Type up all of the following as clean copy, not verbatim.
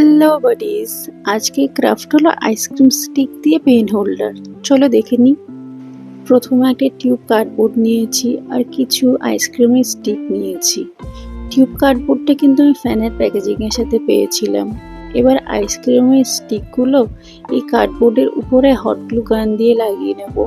Hello bodies, আজকে craft হলো ice cream stick দিয়ে পেন হোল্ডার। চলো দেখে নিই। প্রথমে একটা টিউব কার্ডবোর্ড নিয়েছি আর কিছু আইসক্রিমের স্টিক নিয়েছি। টিউব কার্ডবোর্ডটা কিন্তু আমি ফ্যানের প্যাকেজিংয়ের সাথে পেয়েছিলাম। এবার আইসক্রিমের স্টিকগুলো এই কার্ডবোর্ডের উপরে হট গ্লু গান দিয়ে লাগিয়ে নেব।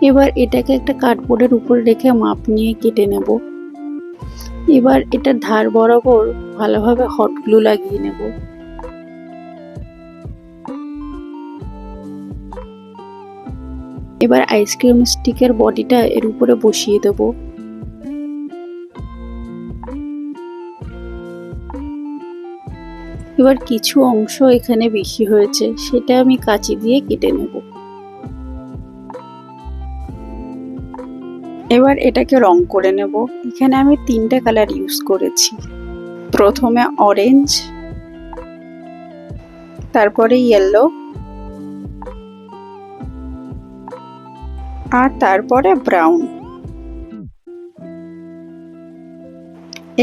এবার এটাকে একটা কার্ডবোর্ডের উপর রেখে মাপ নিয়ে কেটে নেব। এবার এটার ধার বরাবর ভালোভাবে হট গ্লু লাগিয়ে নেব। এবার আইসক্রিম স্টিকের বডিটা এর উপরে বসিয়ে দেব। এবার কিছু অংশ এখানে বেশি হয়েছে, সেটা আমি কাঁচি দিয়ে কেটে নেব। এবার এটাকে রং করে নেব। এখানে আমি 3টে কালার ইউজ করেছি। প্রথমে অরেঞ্জ, তারপরে ইয়েলো, আর তারপরে ব্রাউন।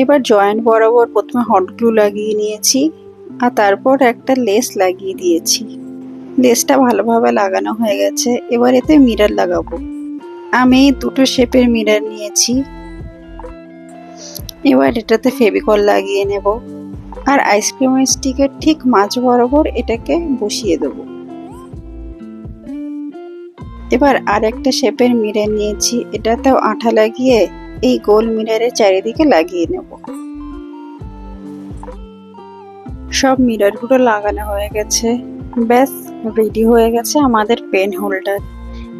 এবার জয়েন্ট বরাবর প্রথমে হট গ্লু লাগিয়ে নিয়েছি আর তারপর একটা লেস লাগিয়ে দিয়েছি। লেসটা ভালোভাবে লাগানো হয়ে গেছে। এবার এতে মিরর লাগাবো। আমি 2টো শেপের মিরর নিয়েছি। এবার এটাতে ফেভিকল লাগিয়ে নেব আর আইসক্রিম স্টিকের ঠিক মাঝ বরাবর এটাকে বসিয়ে দেব। এবার আরেকটা শেপের মিরর নিয়েছি, এটাতেও আঠা লাগিয়ে এই গোল মিররের চারিদিকে লাগিয়ে নেব। সব মিররগুলো লাগানো হয়ে গেছে। ব্যাস রেডি হয়ে গেছে আমাদের পেন হোল্ডার।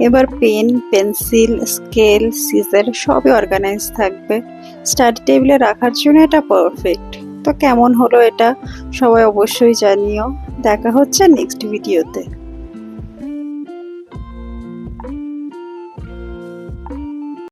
এবার পেন, পেন্সিল, স্কেল, সিজার সবই অর্গানাইজ থাকবে। স্টাডি টেবিলে রাখার জন্য এটা পারফেক্ট। তো কেমন হলো এটা সবাই অবশ্যই জানিও। দেখা হচ্ছে নেক্সট ভিডিওতে।